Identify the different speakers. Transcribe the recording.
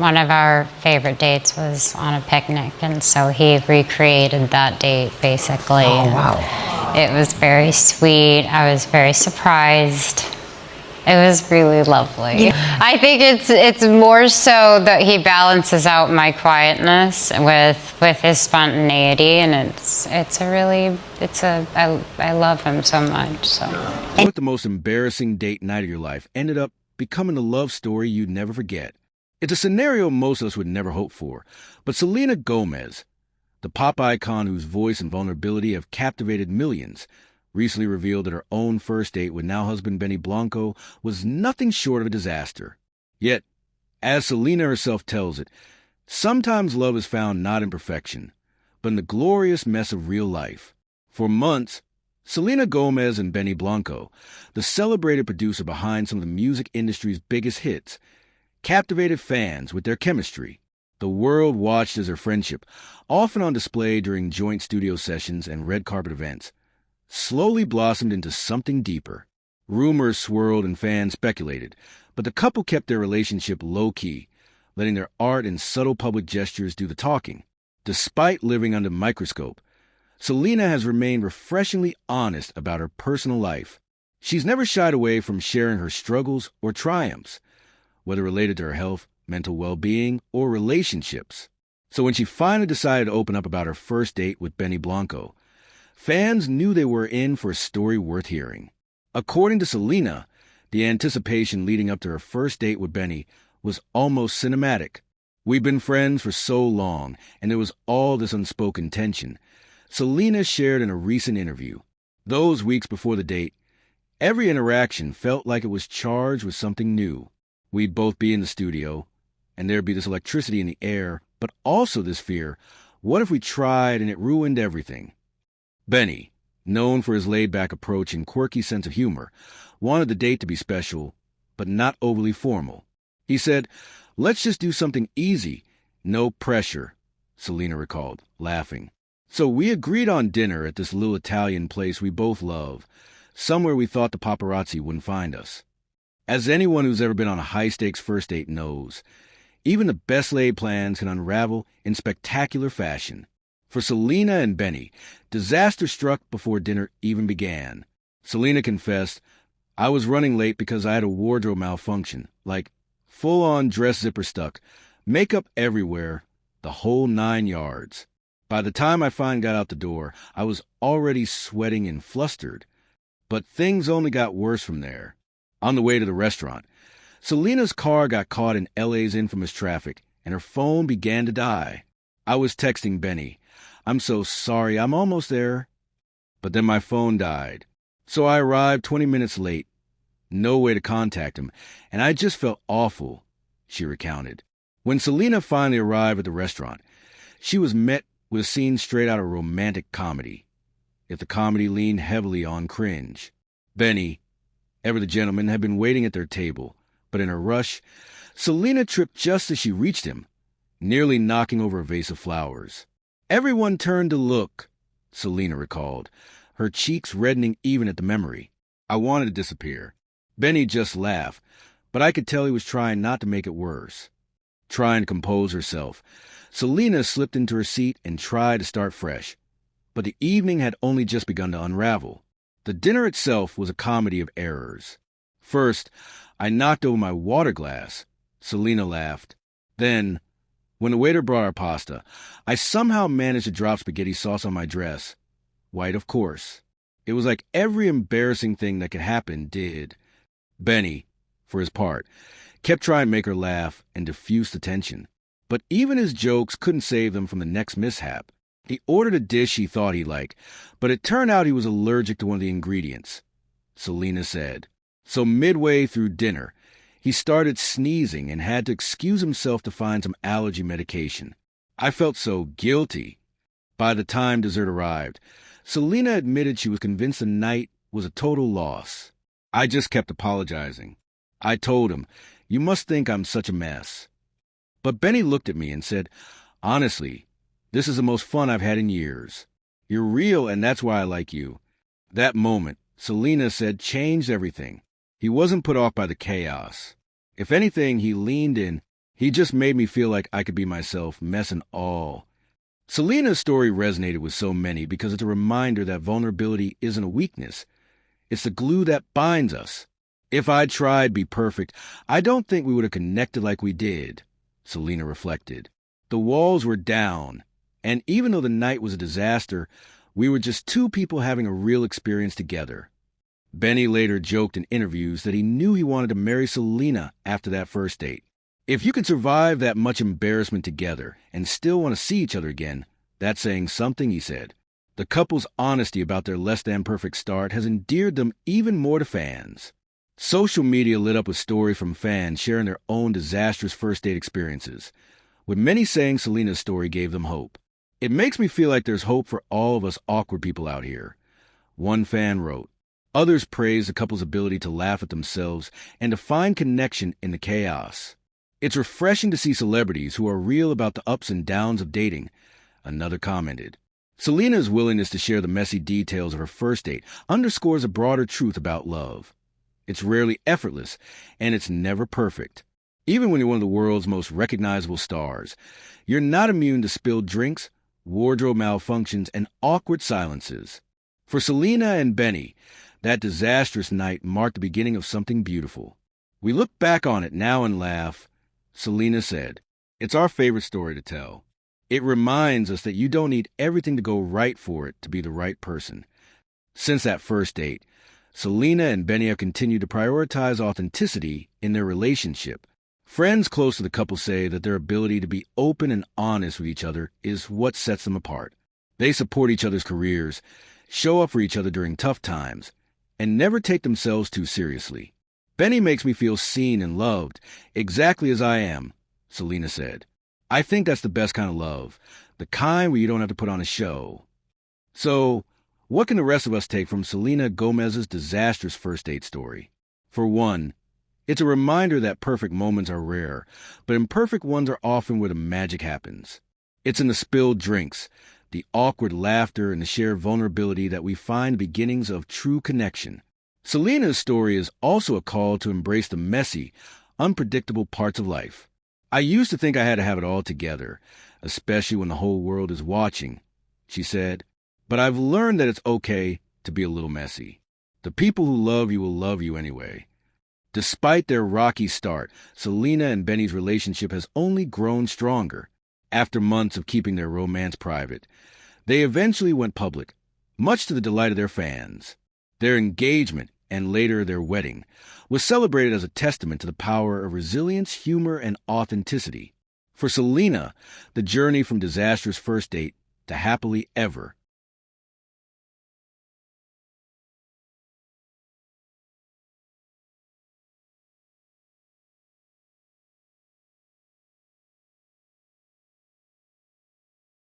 Speaker 1: one of our favorite dates was on a picnic, and so he recreated that date basically.
Speaker 2: Oh, wow.
Speaker 1: It was very sweet. I was very surprised. It was really lovely. Yeah. I think it's more so that he balances out my quietness with his spontaneity, and I love him so much. So.
Speaker 3: What the most embarrassing date night of your life ended up becoming a love story you'd never forget. It's a scenario most of us would never hope for, but Selena Gomez, the pop icon whose voice and vulnerability have captivated millions, recently revealed that her own first date with now-husband Benny Blanco was nothing short of a disaster. Yet, as Selena herself tells it, sometimes love is found not in perfection, but in the glorious mess of real life. For months, Selena Gomez and Benny Blanco, the celebrated producer behind some of the music industry's biggest hits, captivated fans with their chemistry. The world watched as their friendship, often on display during joint studio sessions and red carpet events, slowly blossomed into something deeper. Rumors swirled and fans speculated, but the couple kept their relationship low-key, letting their art and subtle public gestures do the talking. Despite living under a microscope, Selena has remained refreshingly honest about her personal life. She's never shied away from sharing her struggles or triumphs, whether related to her health, mental well-being, or relationships. So when she finally decided to open up about her first date with Benny Blanco, fans knew they were in for a story worth hearing. According to Selena, the anticipation leading up to her first date with Benny was almost cinematic. We've been friends for so long, and there was all this unspoken tension. Selena shared in a recent interview. Those weeks before the date, every interaction felt like it was charged with something new. We'd both be in the studio, and there'd be this electricity in the air, but also this fear, what if we tried and it ruined everything? Benny, known for his laid-back approach and quirky sense of humor, wanted the date to be special, but not overly formal. He said, "Let's just do something easy, no pressure," Selena recalled, laughing. So we agreed on dinner at this little Italian place we both love, somewhere we thought the paparazzi wouldn't find us. As anyone who's ever been on a high-stakes first date knows, even the best-laid plans can unravel in spectacular fashion. For Selena and Benny, disaster struck before dinner even began. Selena confessed, "I was running late because I had a wardrobe malfunction, like full-on dress zipper stuck, makeup everywhere, the whole 9 yards. By the time I finally got out the door, I was already sweating and flustered. But things only got worse from there. On the way to the restaurant, Selena's car got caught in LA's infamous traffic, and her phone began to die. I was texting Benny, 'I'm so sorry, I'm almost there.' But then my phone died. So I arrived 20 minutes late. No way to contact him, and I just felt awful," she recounted. When Selena finally arrived at the restaurant, she was met with a scene straight out of a romantic comedy, if the comedy leaned heavily on cringe. Benny, ever the gentleman, had been waiting at their table, but in a rush, Selena tripped just as she reached him, nearly knocking over a vase of flowers. "Everyone turned to look," Selena recalled, her cheeks reddening even at the memory. "I wanted to disappear." Benny just laughed, but I could tell he was trying not to make it worse. Trying to compose herself, Selena slipped into her seat and tried to start fresh. But the evening had only just begun to unravel. The dinner itself was a comedy of errors. First, I knocked over my water glass. Selena laughed. Then, when the waiter brought our pasta, I somehow managed to drop spaghetti sauce on my dress. White, of course. It was like every embarrassing thing that could happen did. Benny, for his part, kept trying to make her laugh and diffuse the tension. But even his jokes couldn't save them from the next mishap. He ordered a dish he thought he'd like, but it turned out he was allergic to one of the ingredients, Selena said. So midway through dinner, he started sneezing and had to excuse himself to find some allergy medication. I felt so guilty. By the time dessert arrived, Selena admitted she was convinced the night was a total loss. I just kept apologizing. I told him, "You must think I'm such a mess." But Benny looked at me and said, "Honestly, this is the most fun I've had in years. You're real, and that's why I like you." That moment, Selena said, changed everything. He wasn't put off by the chaos. If anything, he leaned in. He just made me feel like I could be myself, mess and all. Selena's story resonated with so many because it's a reminder that vulnerability isn't a weakness. It's the glue that binds us. If I'd tried to be perfect, I don't think we would have connected like we did, Selena reflected. The walls were down, and even though the night was a disaster, we were just two people having a real experience together. Benny later joked in interviews that he knew he wanted to marry Selena after that first date. If you can survive that much embarrassment together and still want to see each other again, that's saying something, he said. The couple's honesty about their less-than-perfect start has endeared them even more to fans. Social media lit up with stories from fans sharing their own disastrous first-date experiences, with many saying Selena's story gave them hope. It makes me feel like there's hope for all of us awkward people out here. One fan wrote, others praised the couple's ability to laugh at themselves and to find connection in the chaos. It's refreshing to see celebrities who are real about the ups and downs of dating, another commented. Selena's willingness to share the messy details of her first date underscores a broader truth about love. It's rarely effortless, and it's never perfect. Even when you're one of the world's most recognizable stars, you're not immune to spilled drinks, wardrobe malfunctions, and awkward silences. For Selena and Benny, that disastrous night marked the beginning of something beautiful. We look back on it now and laugh. Selena said, "It's our favorite story to tell. It reminds us that you don't need everything to go right for it to be the right person." Since that first date, Selena and Benny have continued to prioritize authenticity in their relationship. Friends close to the couple say that their ability to be open and honest with each other is what sets them apart. They support each other's careers, show up for each other during tough times, and never take themselves too seriously. "Benny makes me feel seen and loved, exactly as I am," Selena said. "I think that's the best kind of love, the kind where you don't have to put on a show." So, what can the rest of us take from Selena Gomez's disastrous first date story? For one, it's a reminder that perfect moments are rare, but imperfect ones are often where the magic happens. It's in the spilled drinks, the awkward laughter, and the shared vulnerability that we find the beginnings of true connection. Selena's story is also a call to embrace the messy, unpredictable parts of life. "I used to think I had to have it all together, especially when the whole world is watching," she said. "But I've learned that it's okay to be a little messy. The people who love you will love you anyway." Despite their rocky start, Selena and Benny's relationship has only grown stronger. After months of keeping their romance private, they eventually went public, much to the delight of their fans. Their engagement, and later their wedding, was celebrated as a testament to the power of resilience, humor, and authenticity. For Selena, the journey from disastrous first date to happily ever